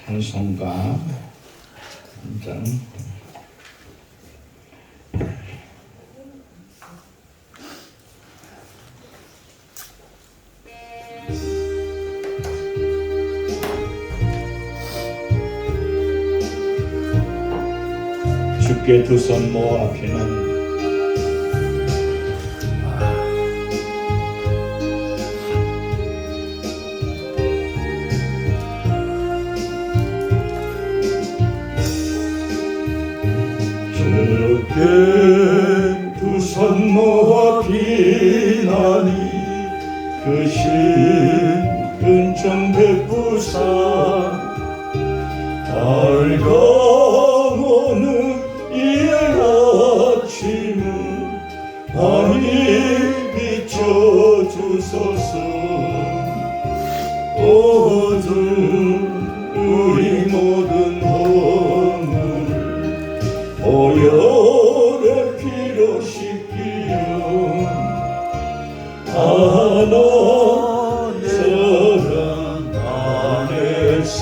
찬송가 한 장. 주께 두 손 모아 피난 주께 두 손 모아 비나니 그 신 은총 베푸사 밝아오는 이의 아침을 많이 비춰주소서. 모든 우리 모든 허물을 보혈의 피로 씻기려 하나님의 사랑 안에서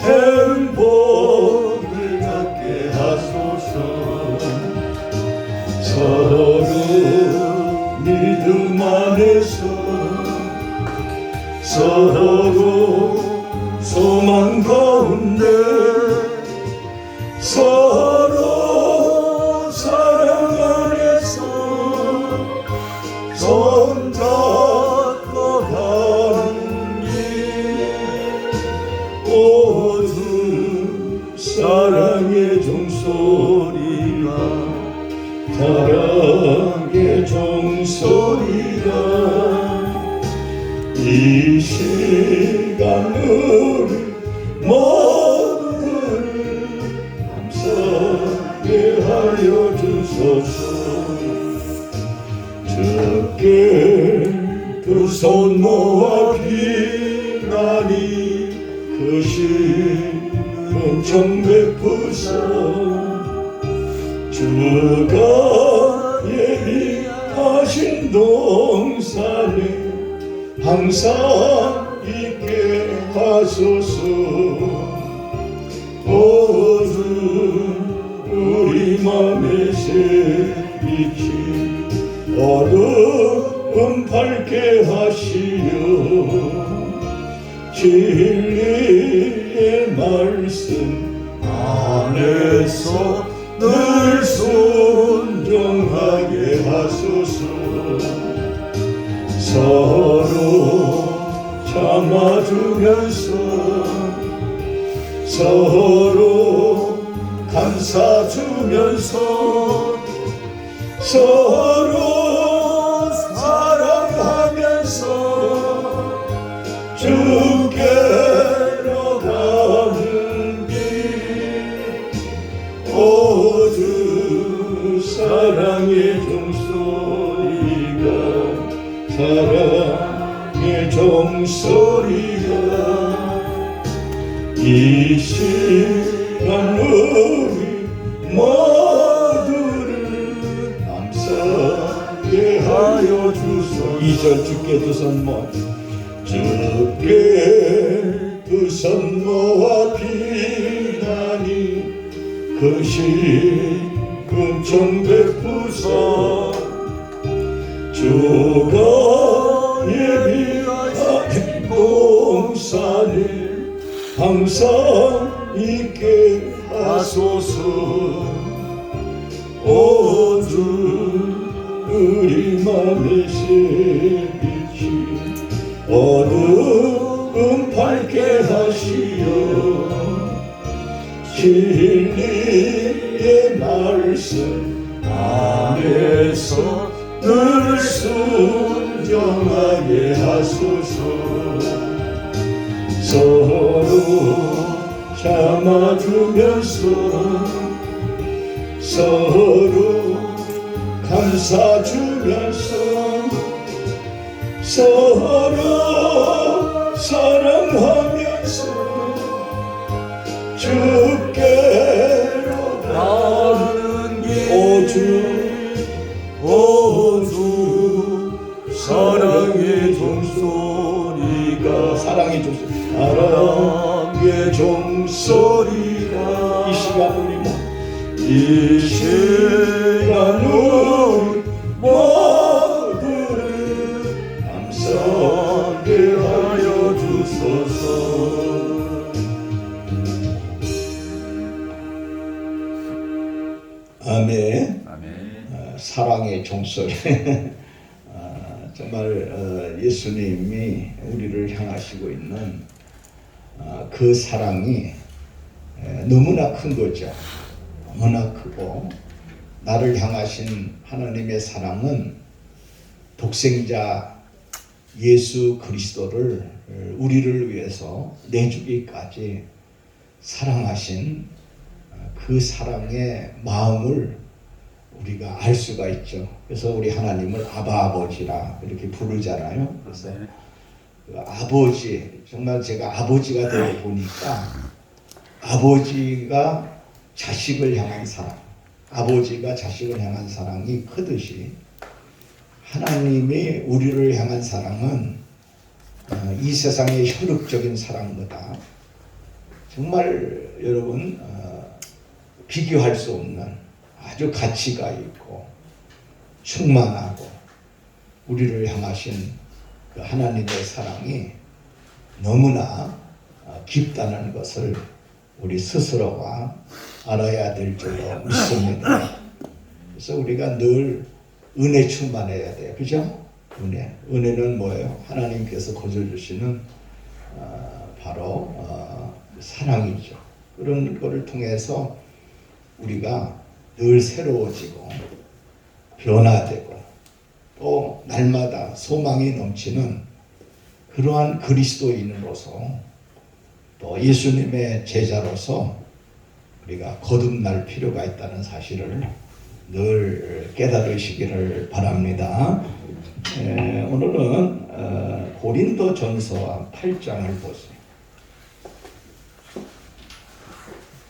행복을 갖게 하소서. 서로 믿음 안에서 서로 소망 가운데 서로 사랑 안에서 손잡고 가는 길 모든 사랑의 종소리가 사랑의 종소리가 이 시간 우리 모두를 감사하게 하여 주소서. 주께 두 손 모아 비나니 그 신 은총 베푸사 주가 예비하신 동산에 항상 있게 하소서. 모든 우리 맘에 새빛이 어두움 밝게 하시려 진리의 말씀 안에서 늘 순종하게 하소서. 서로 참아주면서 서로 감사주면서 서로 사랑하면서 주께로 가는 길 모두 사랑의 종소리가 사랑의 종소리가 이 시간 우리 모두를 감사하게 하여 주소서. 2절 주께 두 손 모아 주께 두 손 모아 비나니 그 신 은총 베푸사 주가 예비하신 동산에 항상 있게 하소서. 모든 우리 맘의 새빛이 어두움 밝게 하시어 진리의 말씀 안에서 늘 순종하게 하소서. 서로 참아주면서 서로 감사주면서 서로 사랑하면서 주께로 가는 길 오주 사랑의 종소리가 사랑의 종소리 사랑 사랑의 종소리가 이 시간 우리 이 시간 우리 모두를 감사하게 하여 주소서. 아멘. 사랑의 종소리. 정말 예수님이 우리를 향하시고 있는 그 사랑이 너무나 큰 거죠. 너무나 크고, 나를 향하신 하나님의 사랑은 독생자 예수 그리스도를 우리를 위해서 내주기까지 사랑하신 그 사랑의 마음을 우리가 알 수가 있죠. 그래서 우리 하나님을 아바 아버지라 이렇게 부르잖아요. 그래서 그 아버지, 정말 제가 아버지가 되어 보니까 아버지가 자식을 향한 사랑, 아버지가 자식을 향한 사랑이 크듯이 하나님이 우리를 향한 사랑은 이 세상의 혈육적인 사랑보다 정말 여러분 비교할 수 없는 아주 가치가 있고 충만하고 우리를 향하신 그 하나님의 사랑이 너무나 깊다는 것을 우리 스스로가 알아야 될 줄로 믿습니다. 그래서 우리가 늘 은혜 충만해야 돼요. 그죠? 은혜는 뭐예요? 하나님께서 거저주시는 바로 사랑이죠. 그런 거를 통해서 우리가 늘 새로워지고 변화되고 또 날마다 소망이 넘치는 그러한 그리스도인으로서 또 예수님의 제자로서 우리가 거듭날 필요가 있다는 사실을 늘 깨달으시기를 바랍니다. 오늘은 고린도전서 8장을 보세요.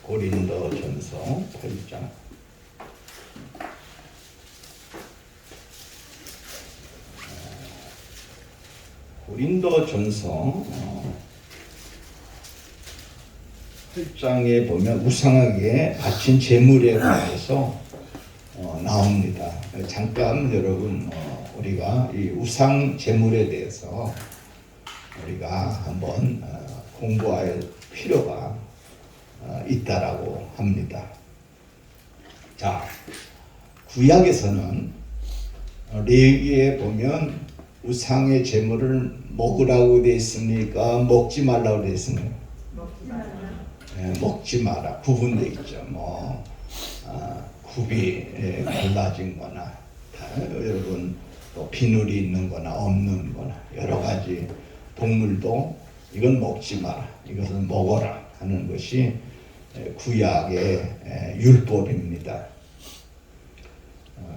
고린도전서 8장. 고린도전서 8장에 보면 우상에게 바친 제물에 관해서 나옵니다. 잠깐 여러분 우리가 이 우상 제물에 대해서 우리가 한번 공부할 필요가 있다라고 합니다. 자, 구약에서는 레위기에 보면 우상의 제물을 먹으라고 되어 있습니까? 먹지 말라고 되어 있습니까? 먹지 마라. 구분되어 있죠. 굽이 갈라진 거나 여러분 또 비늘이 있는 거나 없는 거나 여러 가지 동물도 이건 먹지 마라. 이것은 먹어라 하는 것이 구약의 율법입니다.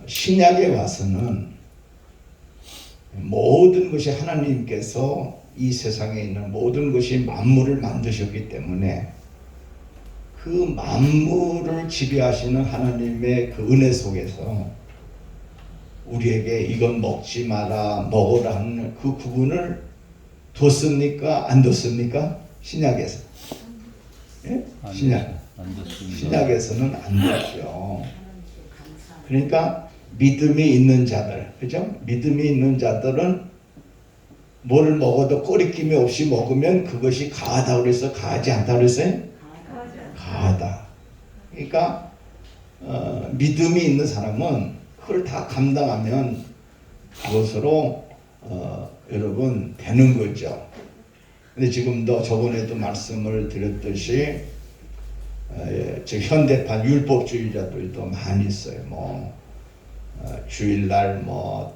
신약에 와서는 모든 것이 하나님께서 이 세상에 있는 모든 것이 만물을 만드셨기 때문에 그 만물을 지배하시는 하나님의 그 은혜 속에서 우리에게 이건 먹지 마라 먹어라 하는 그 구분을 뒀습니까? 안 뒀습니까? 신약에서. 예? 신약에서는 안 뒀죠. 그러니까 믿음이 있는 자들, 그죠? 믿음이 있는 자들은 뭐를 먹어도 꼬리낌이 없이 먹으면 그것이 가하다고 그래서 가하지 않다고 그랬어요? 가하다. 그러니까 믿음이 있는 사람은 그걸 다 감당하면 그것으로 여러분 되는 거죠. 근데 지금도 저번에도 말씀을 드렸듯이 즉 현대판 율법주의자들도 많이 있어요. 주일날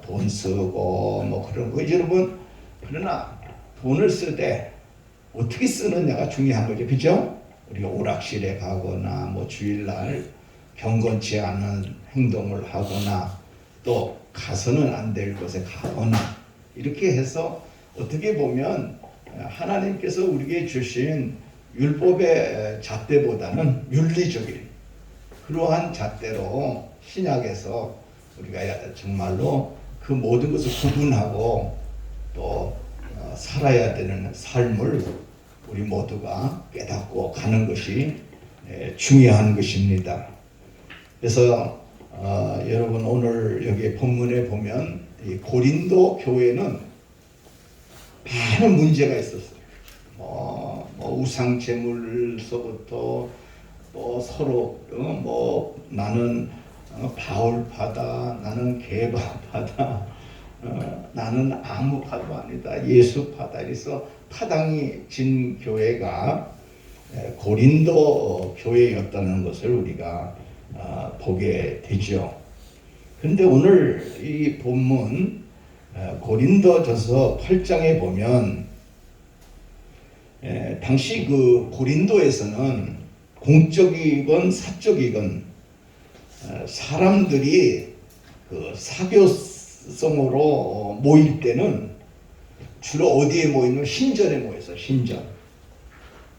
돈 쓰고 그런 거. 여러분, 그러나 돈을 쓰되 어떻게 쓰느냐가 중요한 거죠. 그죠? 우리가 오락실에 가거나 주일날 경건치 않은 행동을 하거나 또 가서는 안 될 곳에 가거나 이렇게 해서 어떻게 보면 하나님께서 우리에게 주신 율법의 잣대보다는 윤리적인 그러한 잣대로 신약에서 우리가 정말로 그 모든 것을 구분하고 또 살아야 되는 삶을 우리 모두가 깨닫고 가는 것이 중요한 것입니다. 그래서 여러분 오늘 여기 본문에 보면 이 고린도 교회는 많은 문제가 있었어요. 우상 제물서부터 서로 나는 바울파다, 나는 게바파다, 나는 아무 파도 아니다, 예수파다. 그래서 파당이 진 교회가 고린도 교회였다는 것을 우리가 보게 되죠. 그런데 오늘 이 본문 고린도전서 8장에 보면 당시 그 고린도에서는 공적이건 사적이건 사람들이 그 사교성으로 모일 때는 주로 어디에 모이는? 신전에 모였어요. 신전.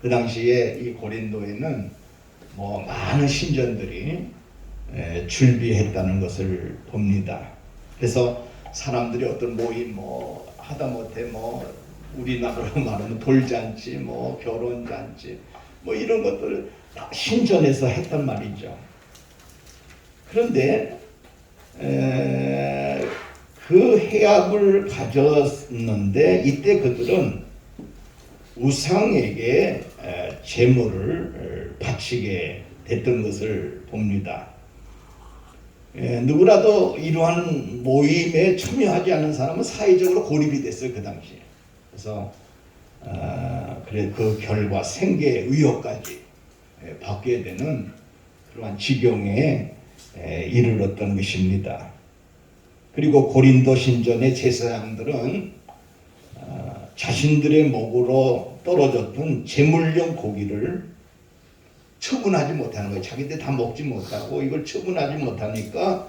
그 당시에 이 고린도에는 많은 신전들이 준비했다는 것을 봅니다. 그래서 사람들이 어떤 모임 하다못해 우리나라로 말하면 돌잔치, 결혼잔치, 이런 것들을 다 신전에서 했단 말이죠. 그런데 그 해압을 가졌는데 이때 그들은 우상에게 제물을 바치게 됐던 것을 봅니다. 누구라도 이러한 모임에 참여하지 않는 사람은 사회적으로 고립이 됐어요, 그 당시에. 그래서 그 결과 생계 위협까지 받게 되는 그러한 지경에 이르렀던 것입니다. 그리고 고린도 신전의 제사장들은 자신들의 목으로 떨어졌던 제물용 고기를 처분하지 못하는 거예요. 자기들 다 먹지 못하고 이걸 처분하지 못하니까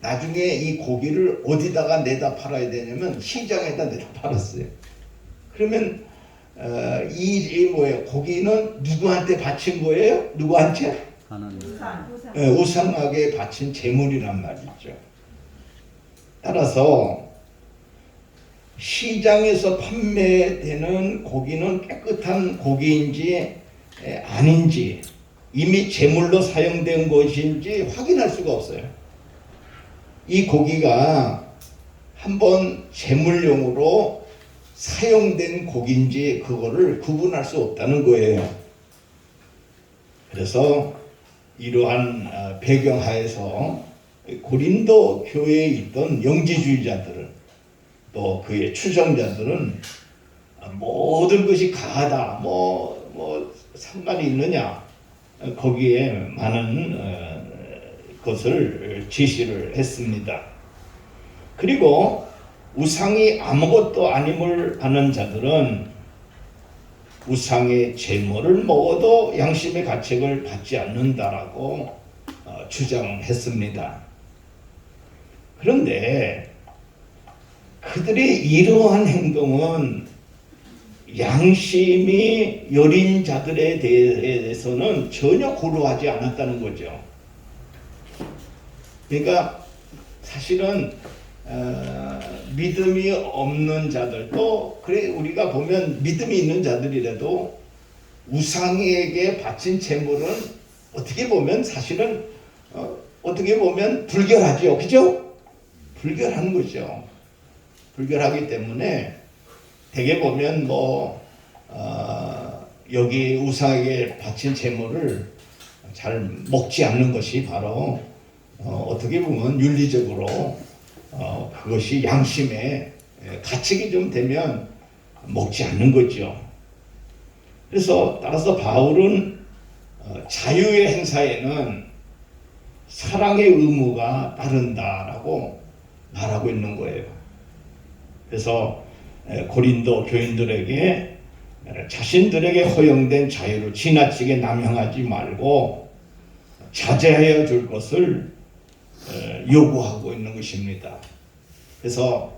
나중에 이 고기를 어디다가 내다 팔아야 되냐면 시장에다 내다 팔았어요. 그러면 이 뭐예요? 고기는 누구한테 바친 거예요? 누구한테? 우상에게 바친 제물이란 말이죠. 따라서 시장에서 판매되는 고기는 깨끗한 고기인지 아닌지, 이미 제물로 사용된 것인지 확인할 수가 없어요. 이 고기가 한번 제물용으로 사용된 고기인지 그거를 구분할 수 없다는 거예요. 그래서 이러한 배경하에서 고린도 교회에 있던 영지주의자들은 또 그의 추종자들은 모든 것이 가하다, 상관이 있느냐, 거기에 많은 것을 제시를 했습니다. 그리고 우상이 아무것도 아님을 아는 자들은 우상의 제물을 먹어도 양심의 가책을 받지 않는다라고 주장했습니다. 그런데 그들의 이러한 행동은 양심이 여린 자들에 대해서는 전혀 고려하지 않았다는 거죠. 그러니까 사실은 믿음이 없는 자들도, 그래 우리가 보면 믿음이 있는 자들이라도 우상에게 바친 제물은 어떻게 보면 사실은 어떻게 보면 불결하죠. 그죠? 불결한 거죠. 불결하기 때문에 대개 보면 여기 우상에게 바친 제물을 잘 먹지 않는 것이 바로 어떻게 보면 윤리적으로 그것이 양심에 가책이 좀 되면 먹지 않는 거죠. 그래서 따라서 바울은 자유의 행사에는 사랑의 의무가 따른다라고 말하고 있는 거예요. 그래서 고린도 교인들에게 자신들에게 허용된 자유를 지나치게 남용하지 말고 자제하여 줄 것을 요구하고 있는 것입니다. 그래서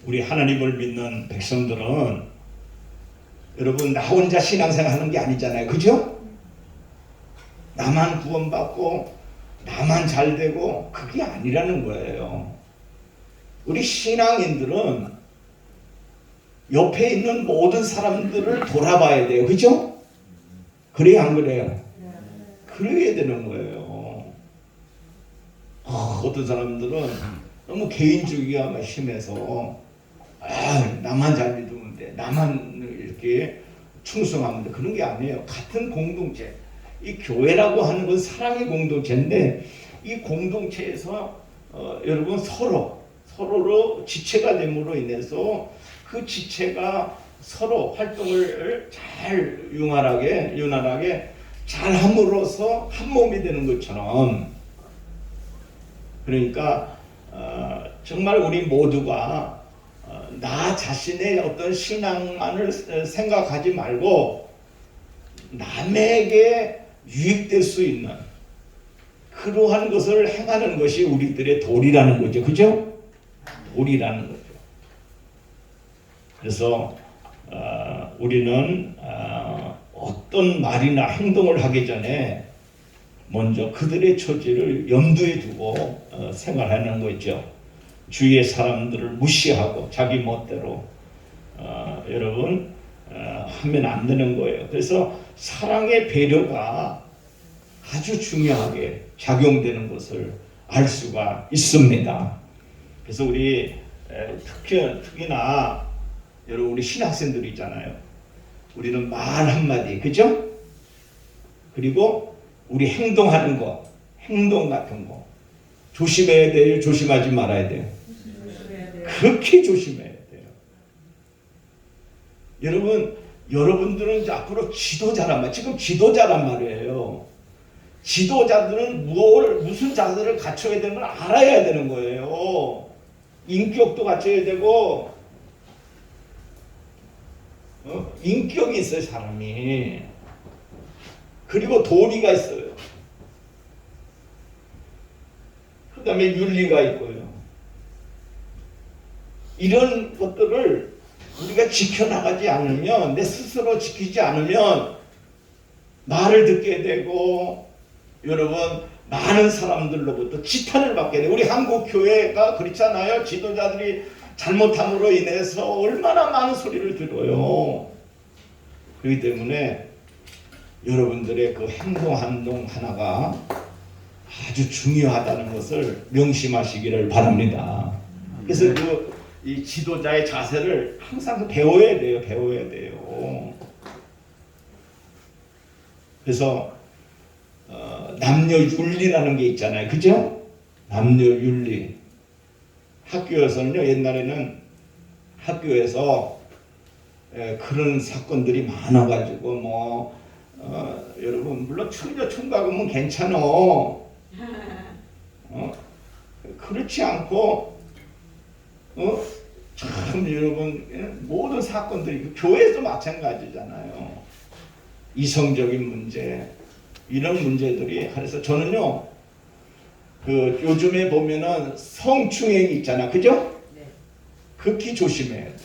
우리 하나님을 믿는 백성들은 여러분 나 혼자 신앙생활 하는 게 아니잖아요. 그죠? 나만 구원받고 나만 잘되고 그게 아니라는 거예요. 우리 신앙인들은 옆에 있는 모든 사람들을 돌아봐야 돼요. 그죠? 그래야 안 그래요? 그래야 되는 거예요. 어떤 사람들은 너무 개인주의가 심해서 나만 잘 믿으면 돼. 나만 이렇게 충성하면 돼. 그런 게 아니에요. 같은 공동체. 이 교회라고 하는 건 사랑의 공동체인데 이 공동체에서 여러분 서로로 지체가 됨으로 인해서 그 지체가 서로 활동을 잘 유난하게 잘 함으로써 한 몸이 되는 것처럼, 그러니까 정말 우리 모두가 나 자신의 어떤 신앙만을 생각하지 말고 남에게 유익될 수 있는 그러한 것을 행하는 것이 우리들의 도리라는 거죠. 그죠? 도리라는 거죠. 그래서 우리는 어떤 말이나 행동을 하기 전에 먼저 그들의 처지를 염두에 두고 생활하는 거죠. 주위의 사람들을 무시하고 자기 멋대로 여러분 하면 안 되는 거예요. 그래서 사랑의 배려가 아주 중요하게 작용되는 것을 알 수가 있습니다. 그래서 우리 특히나 여러분 우리 신학생들 있잖아요. 우리는 말 한마디, 그죠? 그리고 우리 행동하는 거, 행동 같은 거 조심해야 돼요? 조심하지 말아야 돼요? 그렇게 조심해야 돼요. 여러분들은 이제 앞으로 지도자란 말, 지금 지도자란 말이에요. 지도자들은 무슨 자세를 갖춰야 되는 걸 알아야 되는 거예요. 인격도 갖춰야 되고, 인격이 있어요, 사람이. 그리고 도리가 있어요. 그 다음에 윤리가 있고요. 이런 것들을 우리가 지켜나가지 않으면, 내 스스로 지키지 않으면 말을 듣게 되고, 여러분 많은 사람들로부터 지탄을 받게 돼요. 우리 한국 교회가 그렇잖아요. 지도자들이 잘못함으로 인해서 얼마나 많은 소리를 들어요. 그렇기 때문에 여러분들의 그 행동 하나가 아주 중요하다는 것을 명심하시기를 바랍니다. 그래서 이 지도자의 자세를 항상 배워야 돼요. 그래서 남녀 윤리라는 게 있잖아요. 그죠? 남녀 윤리. 학교에서는요, 옛날에는 학교에서 그런 사건들이 많아가지고 여러분 물론 처녀 총각이면 괜찮어. 그렇지 않고 참 여러분 모든 사건들이 교회에서 마찬가지잖아요. 이성적인 문제 이런 문제들이. 그래서 저는요 요즘에 보면은 성추행이 있잖아, 그죠? 네. 극히 조심해야 돼.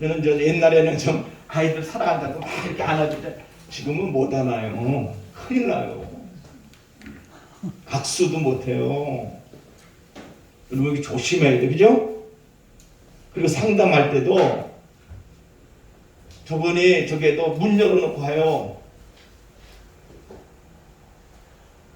저는 옛날에는 좀 아이들 사랑한다고 막 이렇게 안아주는데 지금은 못 안아요. 큰일 나요. 각수도 못해요. 여러분 조심해야 돼, 그죠? 그리고 상담할 때도 저분이 저기에도 문 열어놓고 가요.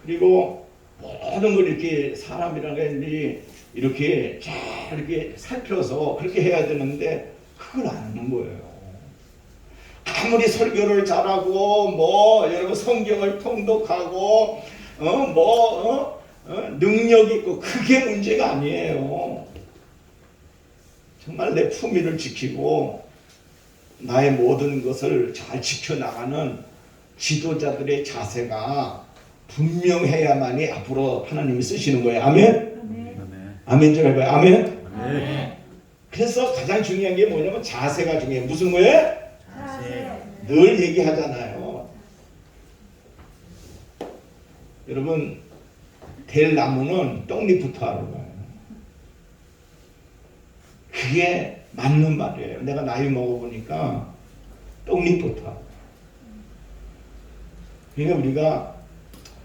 그리고 모든 걸 이렇게 사람이라는 게 이렇게 잘 이렇게 살펴서 그렇게 해야 되는데 그걸 안 하는 거예요. 아무리 설교를 잘하고 여러분 성경을 통독하고 능력 있고 그게 문제가 아니에요. 정말 내 품위를 지키고 나의 모든 것을 잘 지켜나가는 지도자들의 자세가 분명해야만이 앞으로 하나님이 쓰시는 거예요. 아멘? 아멘 좀 해봐요. 아멘? 그래서 가장 중요한 게 뭐냐면 자세가 중요해요. 무슨 거예요? 자세. 늘 얘기하잖아요. 여러분 될 나무는 떡잎부터 알아봐요. 그게 맞는 말이에요. 내가 나이 먹어보니까 떡잎부터. 그러니까 우리가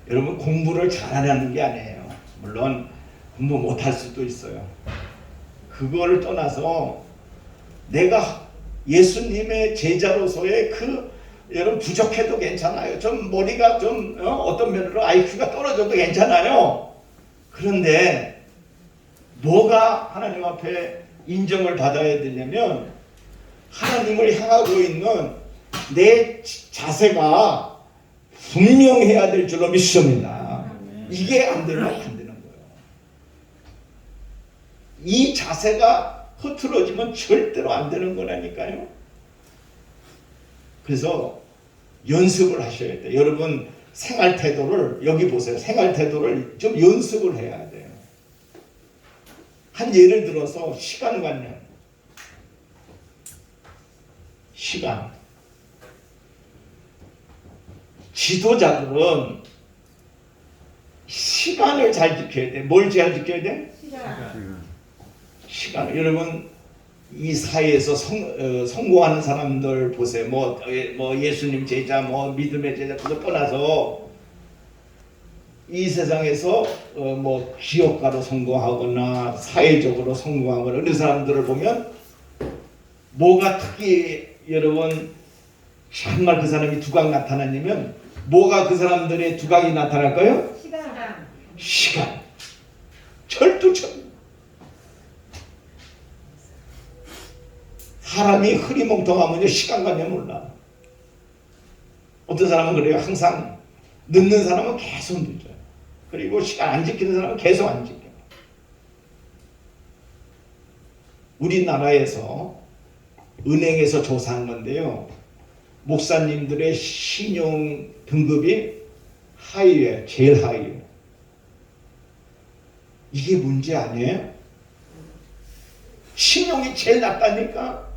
여러분 공부를 잘하려는 게 아니에요. 물론 공부 못할 수도 있어요. 그거를 떠나서 내가 예수님의 제자로서의 여러분 부족해도 괜찮아요. 좀 머리가 좀 어떤 면으로 IQ가 떨어져도 괜찮아요. 그런데 뭐가 하나님 앞에 인정을 받아야 되냐면 하나님을 향하고 있는 내 자세가 분명해야 될 줄로 믿습니다. 이게 안 되면 안 되는 거예요. 이 자세가 흐트러지면 절대로 안 되는 거라니까요. 그래서 연습을 하셔야 돼요. 여러분 생활 태도를 여기 보세요. 생활 태도를 좀 연습을 해야 돼요. 한 예를 들어서 시간관념. 시간. 지도자들은 시간을 잘 지켜야 돼. 뭘 잘 지켜야 돼? 시간. 여러분 이 사회에서 성공하는 사람들 보세요. 뭐 예수님 제자, 뭐 믿음의 제자 그거 떠나서 이 세상에서 뭐 기업가로 성공하거나 사회적으로 성공하거나 이런 사람들을 보면 뭐가 특히 여러분 정말 그 사람이 두각 나타나냐면 뭐가 그 사람들의 두각이 나타날까요? 시간. 철두철. 사람이 흐리멍텅하면 시간관념 몰라. 어떤 사람은 그래요. 항상 늦는 사람은 계속 늦어요. 그리고 시간 안 지키는 사람은 계속 안 지켜요. 우리나라에서 은행에서 조사한 건데요. 목사님들의 신용 등급이 하위에 제일 하위예요. 이게 문제 아니에요? 신용이 제일 낮다니까.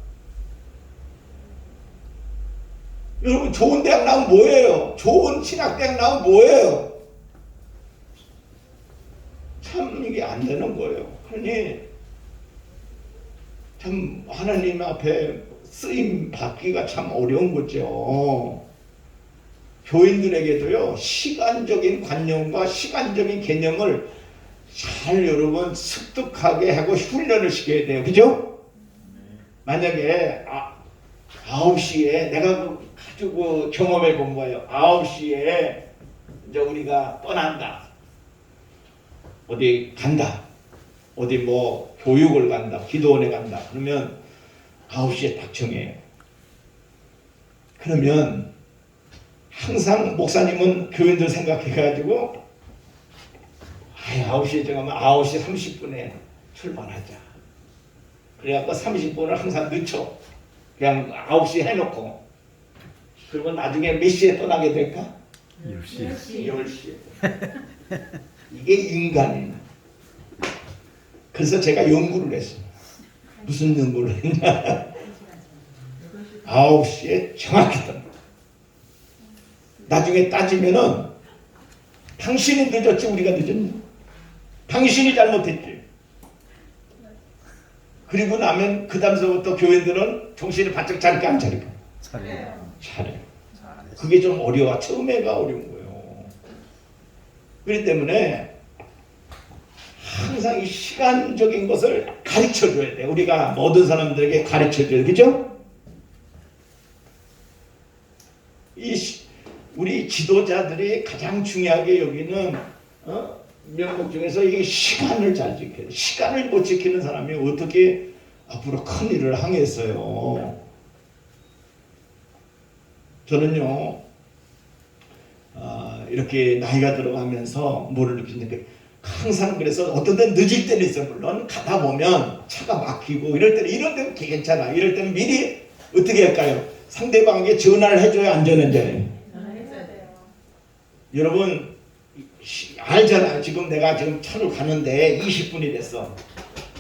여러분 좋은 대학 나오면 뭐예요? 좋은 신학대학 나오면 뭐예요? 참 이게 안 되는 거예요. 그러니 참 하나님 앞에 쓰임 받기가 참 어려운 거죠. 교인들에게도요 시간적인 관념과 시간적인 개념을 잘 여러분 습득하게 하고 훈련을 시켜야 돼요. 그죠? 만약에 9시에 내가 가지고 경험해 본 거예요. 9시에 이제 우리가 떠난다. 어디 간다. 어디 뭐 교육을 간다. 기도원에 간다. 그러면 9시에 딱 정해요. 그러면 항상 목사님은 교인들 생각해가지고 9시에 정하면 9시 30분에 출발하자. 그래갖고 30분을 항상 늦춰. 그냥 9시 해놓고. 그러면 나중에 몇 시에 떠나게 될까? 10시. 이게 인간이에요. 그래서 제가 연구를 했어요. 무슨 연구를 했냐? 9시에 정확히 떠나. 나중에 따지면은 당신이 늦었지 우리가 늦었냐? 당신이 잘못했지. 그리고 나면 그 다음서부터 교인들은 정신을 바짝 차릴까 안 차릴까? 차려요. 그게 좀 어려워. 처음에가 어려운 거예요. 그렇기 때문에 항상 이 시간적인 것을 가르쳐줘야 돼. 우리가 모든 사람들에게 가르쳐줘야 돼. 그죠? 우리 지도자들이 가장 중요하게 여기는 명목 중에서 이게 시간을 잘 지켜야 돼. 시간을 못 지키는 사람이 어떻게 앞으로 큰 일을 하겠어요. 저는요 이렇게 나이가 들어가면서 뭐를 느끼는가 항상 그래서 어떤 데는 늦을 때는 있어요. 물론 가다 보면 차가 막히고 이럴 때는 이런 데는 괜찮아. 이럴 때는 미리 어떻게 할까요? 상대방에게 전화를 해줘야 안전운전해요. 전화해줘야 돼요. 여러분 알잖아요. 지금 내가 지금 차로 가는데 20분이 됐어.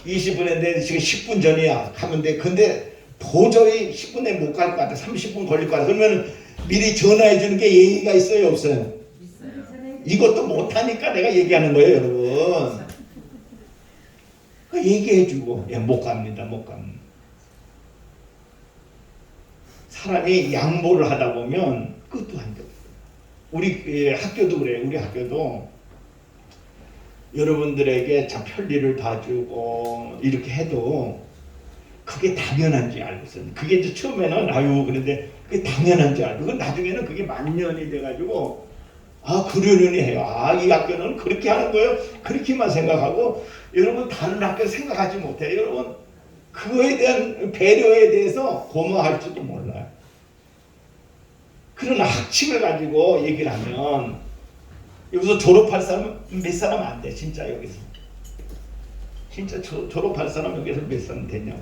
20분인데 지금 10분 전이야. 가면 돼. 근데 도저히 10분 내에 못 갈 것 같아. 30분 걸릴 것 같아. 그러면 미리 전화해 주는 게 예의가 있어요, 없어요? 있어요. 이것도 못하니까 내가 얘기하는 거예요, 여러분. 얘기해 주고, 못 갑니다, 못 갑니다. 사람이 양보를 하다 보면 끝도 안 돼. 우리 학교도 그래요. 우리 학교도 여러분들에게 참 편리를 다 주고 이렇게 해도 그게 당연한 줄 알고 있어요. 그게 이제 처음에는 아유 그런데 그게 당연한 줄 알고, 나중에는 그게 만년이 돼가지고 아 그러려니 해요. 아 이 학교는 그렇게 하는 거예요. 그렇게만 생각하고 여러분 다른 학교 생각하지 못해요. 여러분 그거에 대한 배려에 대해서 고마워할지도 몰라요. 그런 학칙을 가지고 얘기를 하면 여기서 졸업할 사람은 몇 사람 안 돼. 진짜 여기서 진짜 졸업할 사람 여기서 몇 사람 되냐.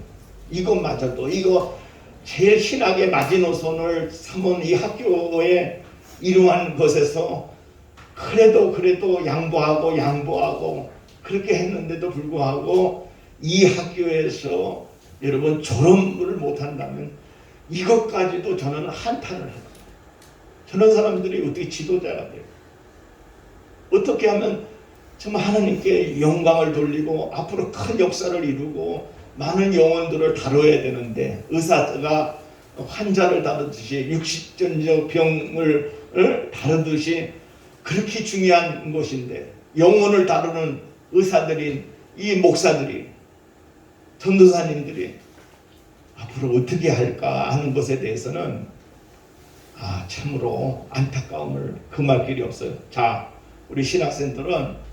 이것마저도 이거 제일 신학의 마지노선을 삼은 이 학교에 이러한 것에서 그래도 양보하고 그렇게 했는데도 불구하고 이 학교에서 여러분 졸업을 못한다면 이것까지도 저는 한탄을 해요. 저런 사람들이 어떻게 지도자가 돼요? 어떻게 하면 정말 하나님께 영광을 돌리고 앞으로 큰 역사를 이루고 많은 영혼들을 다뤄야 되는데, 의사가 환자를 다루듯이 육신적 병을 다루듯이 그렇게 중요한 것인데, 영혼을 다루는 의사들인 이 목사들이, 전도사님들이 앞으로 어떻게 할까 하는 것에 대해서는 참으로 안타까움을 금할 길이 없어요. 자, 우리 신학생들은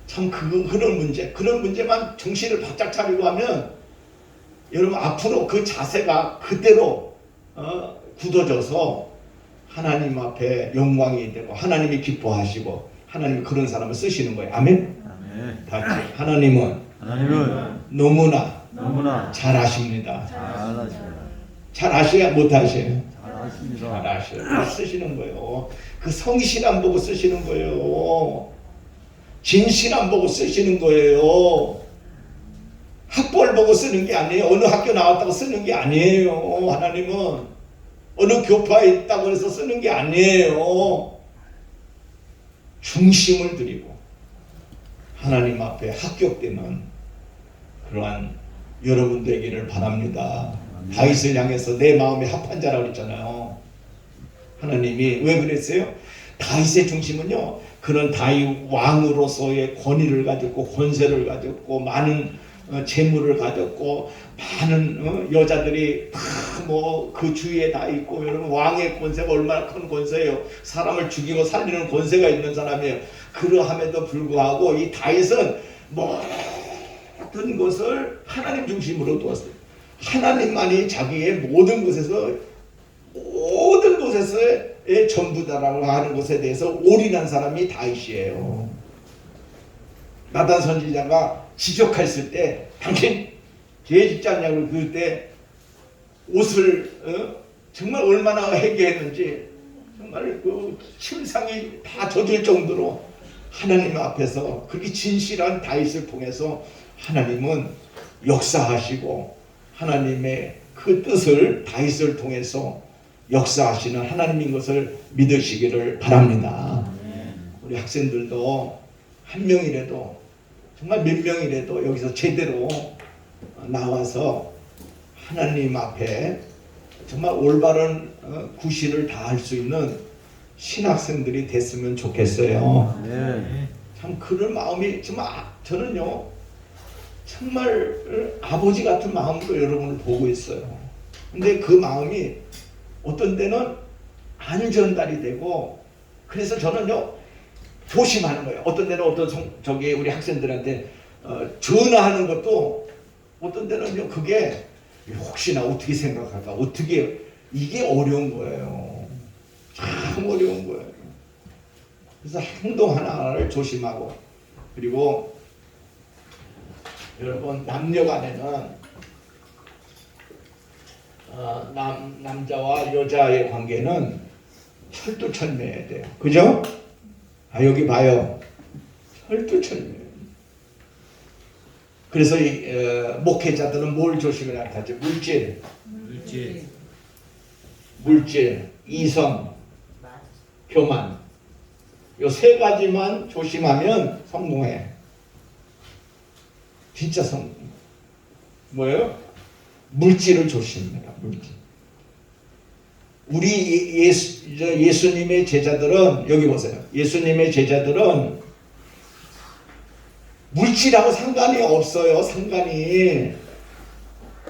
참 그런 문제만 정신을 바짝 차리고 하면 여러분 앞으로 그 자세가 그대로 굳어져서 하나님 앞에 영광이 되고 하나님이 기뻐하시고 하나님이 그런 사람을 쓰시는 거예요. 아멘. 아멘. 다 같이 하나님은 너무나 잘하십니다. 잘하셔야 못하셔요. 잘하셔요. 쓰시는 거예요. 그 성실 안 보고 쓰시는 거예요. 진실 안 보고 쓰시는 거예요. 학벌 보고 쓰는 게 아니에요. 어느 학교 나왔다고 쓰는 게 아니에요. 하나님은 어느 교파에 있다고 해서 쓰는 게 아니에요. 중심을 드리고 하나님 앞에 합격되는 그러한 여러분 되기를 바랍니다. 다윗을 향해서 내 마음에 합한 자라고 그랬잖아요. 하나님이 왜 그랬어요? 다윗의 중심은요, 그런 다윗 왕으로서의 권위를 가졌고 권세를 가졌고 많은 재물을 가졌고 많은 여자들이 다 뭐 그 주위에 다 있고, 여러분 왕의 권세가 얼마나 큰 권세예요. 사람을 죽이고 살리는 권세가 있는 사람이에요. 그러함에도 불구하고 이 다윗은 모든 것을 하나님 중심으로 두었어요. 하나님만이 자기의 모든 것에서의 전부다라고 하는 것에 대해서 올인한 사람이 다윗이에요. 나단 선지자가 지적했을 때 당신 죄 짓지 않냐고 그럴 때 옷을 정말 얼마나 회개했는지 정말 그 침상이 다 젖을 정도로 하나님 앞에서 그렇게 진실한 다윗을 통해서 하나님은 역사하시고 하나님의 그 뜻을 다윗을 통해서 역사하시는 하나님인 것을 믿으시기를 바랍니다. 우리 학생들도 한 명이라도 정말 몇 명이라도 여기서 제대로 나와서 하나님 앞에 정말 올바른 구실을 다할 수 있는 신학생들이 됐으면 좋겠어요. 참 그런 마음이 정말 저는요 정말 아버지 같은 마음으로 여러분을 보고 있어요. 근데 그 마음이 어떤 때는 안 전달이 되고, 그래서 저는요 조심하는 거예요. 어떤 때는 저기 우리 학생들한테 전화하는 것도 어떤 때는요 그게 혹시나 어떻게 생각할까, 어떻게, 이게 어려운 거예요. 참 어려운 거예요. 그래서 행동 하나하나를 조심하고, 그리고 여러분 남녀 간에는 남자와 여자의 관계는 철두철미해야 돼요. 그죠? 여기 봐요. 철두철미. 그래서 이 목회자들은 뭘 조심해야 하지? 물질, 이성, 교만. 요 세 가지만 조심하면 성공해. 진짜 성공. 뭐예요? 물질을 조심해라. 물질. 우리 예수님의 제자들은, 여기 보세요. 예수님의 제자들은 물질하고 상관이 없어요. 상관이.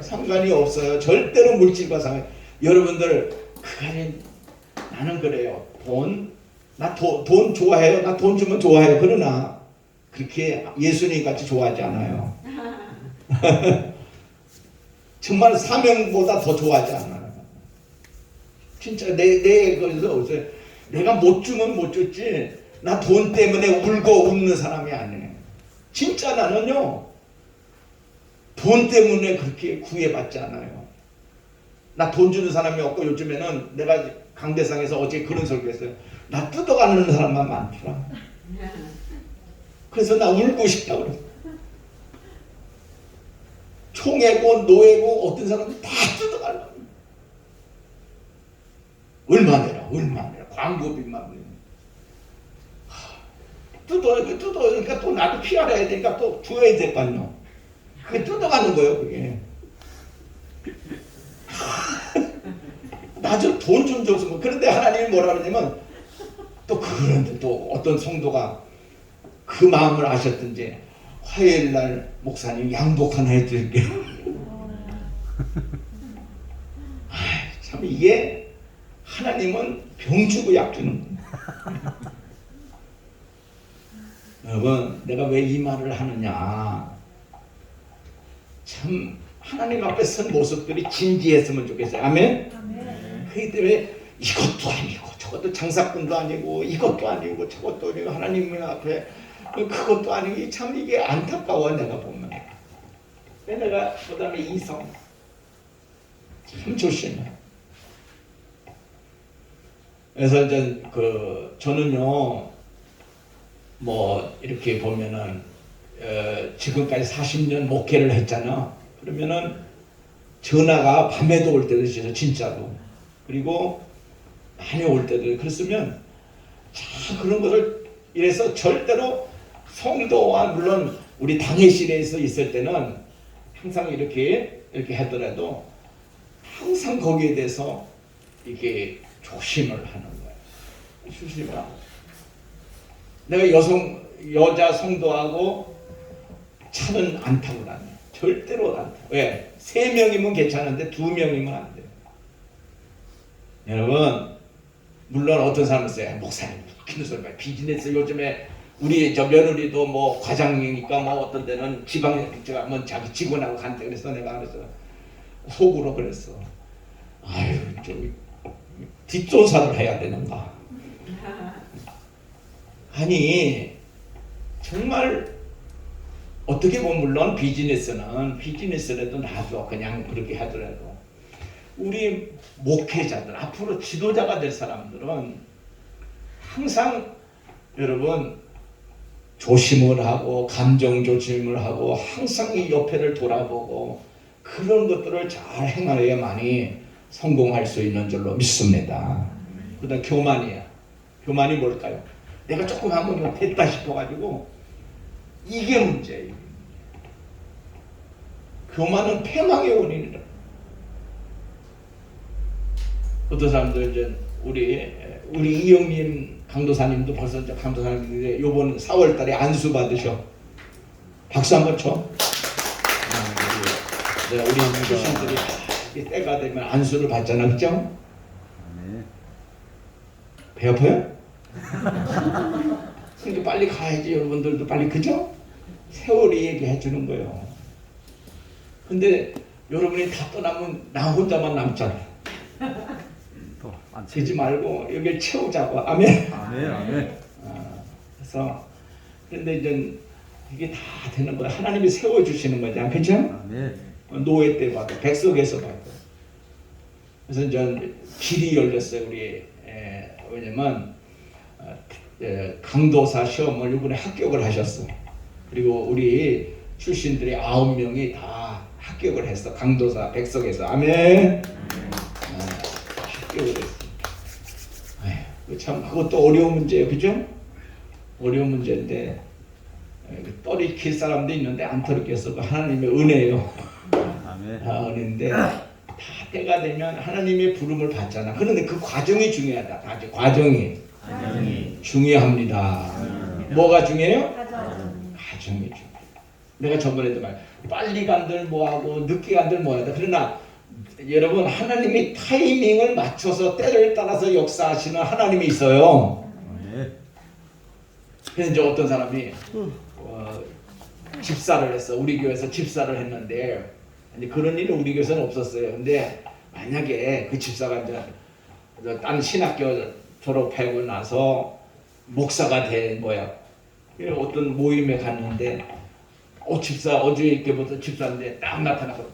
상관이 없어요. 절대로 물질과 상관. 여러분들 그간에 나는 그래요. 돈 좋아해요. 나 돈 주면 좋아해요. 그러나 그렇게 예수님 같이 좋아하지 않아요. 정말 사명보다 더 좋아하지 않아요. 진짜 거기서 내가 못 주면 못 줬지 나 돈 때문에 울고 웃는 사람이 아니에요. 진짜 나는요 돈 때문에 그렇게 구애받지 않아요. 나 돈 주는 사람이 없고 요즘에는 내가 강대상에서 어제 그런 설교했어요. 나 뜯어가는 사람만 많더라. 그래서 나 울고 싶다 그래. 총애고 노예고 어떤 사람들 다 뜯어가려고. 얼마 내라 광고비만 내라. 뜯어니까 또 나도 피하려 되니까 또 줘야 될 거 아니야. 그게 뜯어가는 거예요 그게. 나 좀 돈 좀 줬으면. 그런데 하나님이 뭐라 그러냐면 또 그런데 또 어떤 성도가 그 마음을 아셨든지 화요일날 목사님 양복 하나 해드릴게요. 참 이게 하나님은 병 주고 약 주는 거예요. 여러분 내가 왜 이 말을 하느냐, 참 하나님 앞에 선 모습들이 진지했으면 좋겠어요. 아멘? 그렇기 때문에 이것도 아니고 저것도 장사꾼도 아니고 이것도 아니고 저것도 아니고 하나님 앞에 그것도 아니고 참 이게 안타까워. 내가 보면 내가 그 다음에 이성 참 조심해. 그래서 저는요 뭐 이렇게 보면은 지금까지 40년 목회를 했잖아. 그러면은 전화가 밤에도 올 때도 있어요 진짜로. 그리고 많이 올 때도. 그랬으면 자 그런 것을 이래서 절대로 성도와 물론 우리 당회실에서 있을 때는 항상 이렇게 하더라도 항상 거기에 대해서 이렇게 조심을 하는 거예요. 조심하고. 내가 여자 성도하고 차는 안 타고 다녀. 절대로 안 타. 왜? 3명이면 괜찮은데 2명이면 안 돼요. 여러분 물론 어떤 사람은 있어요. 목사님 웃기는 소리 말. 비즈니스 요즘에 우리 저 며느리도 뭐 과장이니까 뭐 어떤 데는 지방에 가면 자기 직원하고 간다 그래서 내가 그래서 속으로 그랬어. 아유 좀 뒷조사를 해야 되는가. 아니 정말 어떻게 보면 물론 비즈니스라도 나도 그냥 그렇게 하더라도 우리 목회자들 앞으로 지도자가 될 사람들은 항상 여러분 조심을 하고 감정 조심을 하고 항상 이 옆에를 돌아보고 그런 것들을 잘 행하여야만이 성공할 수 있는 줄로 믿습니다. 그다음 교만이야. 교만이 뭘까요? 내가 조금 하면 됐다 싶어가지고 이게 문제예요. 교만은 패망의 원인이다. 어떤 사람들 이제 우리 이영민 강도사님도 벌써 이제 강도사님인데 요번 4월달에 안수 받으셔. 박수 한번 쳐. 우리 교신들이 때가 되면 안수를 받잖아, 그죠? 배 아파요? 그러니까 빨리 가야지. 여러분들도 빨리, 그죠? 세월이 얘기해 주는 거예요. 근데 여러분이 다 떠나면 나 혼자만 남잖아. 되지 말고 여기를 채우자고. 아멘. 아멘. 그래서 그런데 이제 이게 다 되는 거야. 하나님이 세워 주시는 거잖아, 그렇죠? 아멘. 노예 때 봐도 백석에서 봐도. 그래서 이제 길이 열렸어요. 우리 왜냐면 강도사 시험을 이번에 합격을 하셨어. 그리고 우리 출신들이 9명이 다 합격을 했어. 강도사 백석에서. 아멘. 합격을 했어. 참 그것도 어려운 문제예요, 그죠? 어려운 문제인데 떨이킬 사람도 있는데 안 떨이켰어. 하나님의 은혜예요. 아멘. 은혜인데 다 때가 되면 하나님의 부름을 받잖아. 그런데 그 과정이 중요하다. 과정이 중요합니다. 뭐가 중요해요? 과정이 중요해. 내가 저번에도 말, 빨리 간들 뭐하고 늦게 간들 뭐하다. 그러나 여러분 하나님이 타이밍을 맞춰서 때를 따라서 역사하시는 하나님이 있어요. 아멘. 그래서 이제 어떤 사람이 집사를 했어. 우리 교회에서 집사를 했는데 이제 그런 일은 우리 교회에서는 없었어요. 근데 만약에 그 집사가 이제 딴 신학교 졸업하고 나서 목사가 된 거야. 어떤 모임에 갔는데 집사 어저께부터 집사인데 딱 나타나고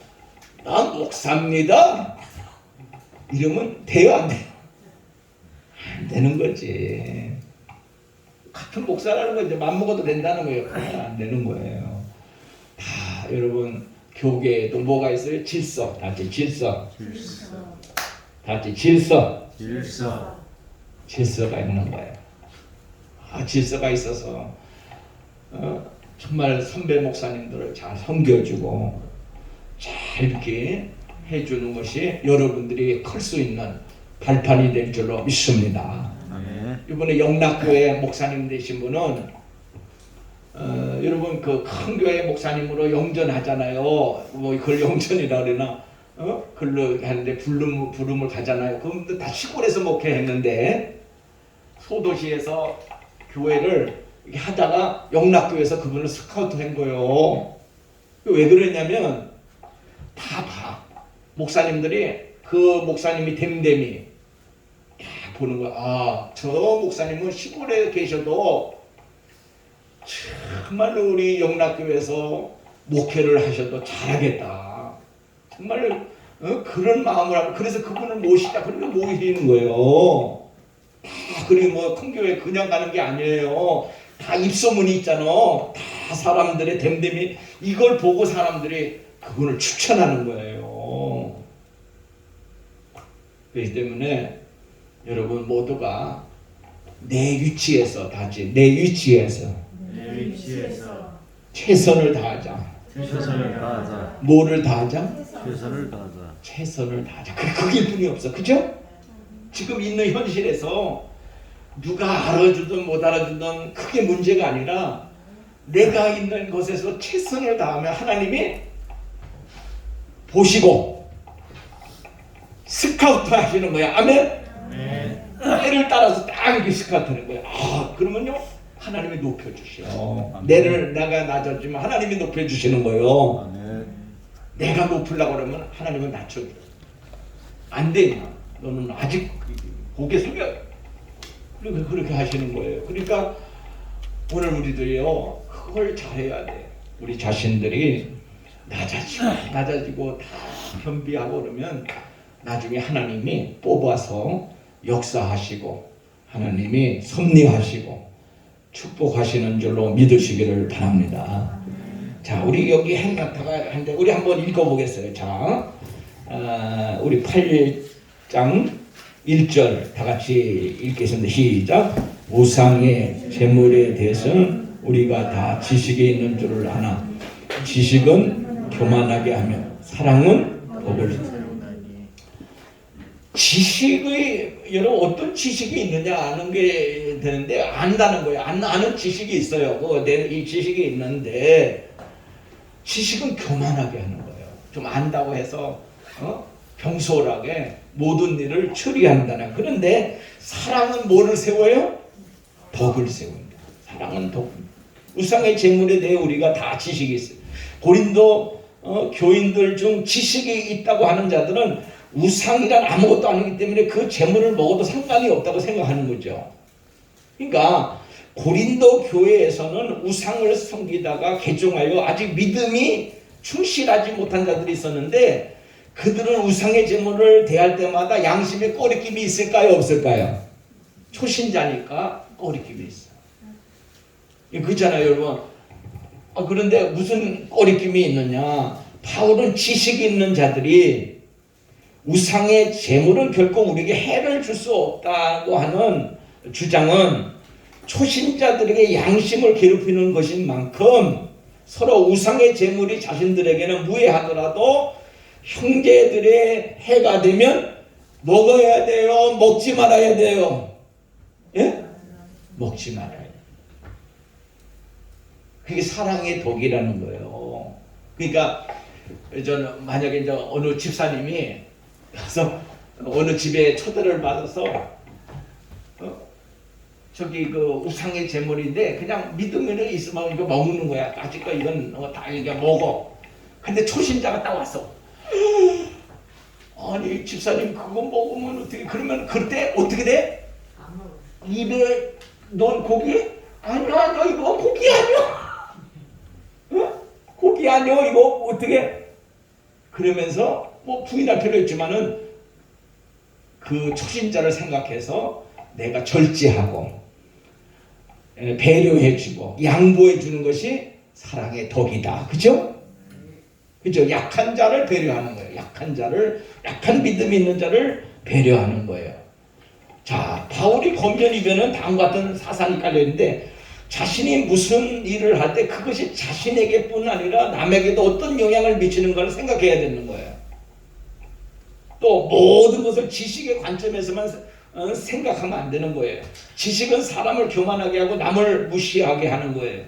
난 목사입니다. 이러면 돼요 안 돼요? 안 되는 거지. 같은 목사라는 거 이제 맘먹어도 된다는 거예요. 안 되는 거예요. 다 여러분 교계에도 뭐가 있어요? 질서. 다 같이 질서. 다 같이 질서. 질서가 있는 거예요. 질서가 있어서 정말 선배 목사님들을 잘 섬겨주고 잘 이렇게 해주는 것이 여러분들이 클 수 있는 발판이 될 줄로 믿습니다. 아멘. 이번에 영락교회 목사님 되신 분은 여러분 그 큰 교회 목사님으로 영전하잖아요. 뭐 그걸 영전이라 그러나 글로 하는데 부름을 가잖아요. 그럼 다 시골에서 목회했는데 소도시에서 교회를 이렇게 하다가 영락교회에서 그분을 스카우트한 거예요. 왜 그러냐면 다 봐. 목사님들이 그 목사님이 됨됨이 보는 거야. 저 목사님은 시골에 계셔도 정말로 우리 영락교회에서 목회를 하셔도 잘하겠다. 정말 그런 마음을 하고 그래서 그분을 모시자. 그러니까 모이는 거예요. 그리고 뭐 큰 교회 그냥 가는 게 아니에요. 다 입소문이 있잖아. 다 사람들의 됨됨이 이걸 보고 사람들이 그분을 추천하는 거예요. 그렇기 때문에 여러분 모두가 내 위치에서 다지 내 위치에서 최선을 다하자. 최선을 다하자. 뭐를 다하자? 최선을 다하자. 최선을 다하자. 그게 뿐이 없어. 그죠? 지금 있는 현실에서 누가 알아주든 못 알아주든 그게 문제가 아니라 내가 있는 곳에서 최선을 다하면 하나님이 보시고 스카우트 하시는 거야. 아멘? 때를 따라서 딱 이렇게 스카우트 하는 거야. 그러면요 하나님이 높여주셔. 내가 낮아지면 하나님이 높여주시는 거예요. 아멘. 내가 높으려고 그러면 하나님은 낮춰줘. 안 돼. 너는 아직 고개 숙여. 그렇게 하시는 거예요. 그러니까 오늘 우리들이요 그걸 잘해야 돼. 우리 자신들이 낮아지고 다 겸비하고 그러면 나중에 하나님이 뽑아서 역사하시고 하나님이 섭리하시고 축복하시는 줄로 믿으시기를 바랍니다. 자, 우리 여기 행가타가 한데 우리 한번 읽어보겠어요. 자, 우리 8장 1절 다 같이 읽겠습니다. 시작. 우상의 제물에 대해서는 우리가 다 지식이 있는 줄을 아나 지식은 교만하게 하며 사랑은 복을. 지식의 여러분 어떤 지식이 있느냐 아는 게 되는데 안다는 거예요. 아는 지식이 있어요. 이 지식이 있는데 지식은 교만하게 하는 거예요. 좀 안다고 해서 경솔하게 모든 일을 처리한다는. 그런데 사랑은 뭐를 세워요? 덕을 세웁니다. 사랑은 덕. 우상의 제물에 대해 우리가 다 지식이 있어요. 고린도 교인들 중 지식이 있다고 하는 자들은 우상이란 아무것도 아니기 때문에 그 제물을 먹어도 상관이 없다고 생각하는 거죠. 그러니까 고린도 교회에서는 우상을 섬기다가 개종하여 아직 믿음이 충실하지 못한 자들이 있었는데 그들은 우상의 제물을 대할 때마다 양심에 꺼리낌이 있을까요? 없을까요? 초신자니까 꺼리낌이 있어요. 그렇잖아요, 여러분. 그런데 무슨 꺼리낌이 있느냐? 바울은 지식이 있는 자들이 우상의 제물은 결코 우리에게 해를 줄 수 없다고 하는 주장은 초신자들에게 양심을 괴롭히는 것인 만큼 서로 우상의 제물이 자신들에게는 무해하더라도 형제들의 해가 되면 먹어야 돼요? 먹지 말아야 돼요? 예? 먹지 말아야 돼요. 그게 사랑의 덕이라는 거예요. 그러니까 저는 만약에 이제 어느 집사님이 가서 어느 집에 초대를 받아서 저기 그 우상의 제물인데 그냥 믿음으로 있으면 이거 먹는 거야. 아직까 이건 다 이게 먹어. 근데 초신자가 딱 왔어. 아니 집사님 그거 먹으면 어떻게 그러면 그때 어떻게 돼? 입에 넣은 고기? 아니야 이거 고기 아니야. 어? 고기 아니야 이거 어떻게? 그러면서 뭐 부인할 필요 있지만은 그 초신자를 생각해서 내가 절제하고 배려해주고 양보해주는 것이 사랑의 덕이다. 그죠? 그죠? 약한 자를 배려하는 거예요. 약한 믿음이 있는 자를 배려하는 거예요. 자, 바울이 권면 이변은 다음과 같은 사상이 깔려있는데 자신이 무슨 일을 할 때 그것이 자신에게뿐 아니라 남에게도 어떤 영향을 미치는 걸 생각해야 되는 거예요. 또 모든 것을 지식의 관점에서만 생각하면 안 되는 거예요. 지식은 사람을 교만하게 하고 남을 무시하게 하는 거예요.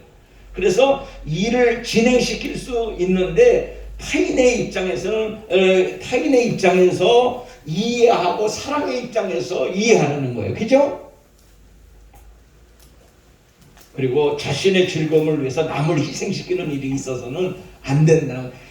그래서 일을 진행시킬 수 있는데 타인의 입장에서 이해하고 사랑의 입장에서 이해하는 거예요. 그죠? 그리고 자신의 즐거움을 위해서 남을 희생시키는 일이 있어서는 안 된다는 거예요.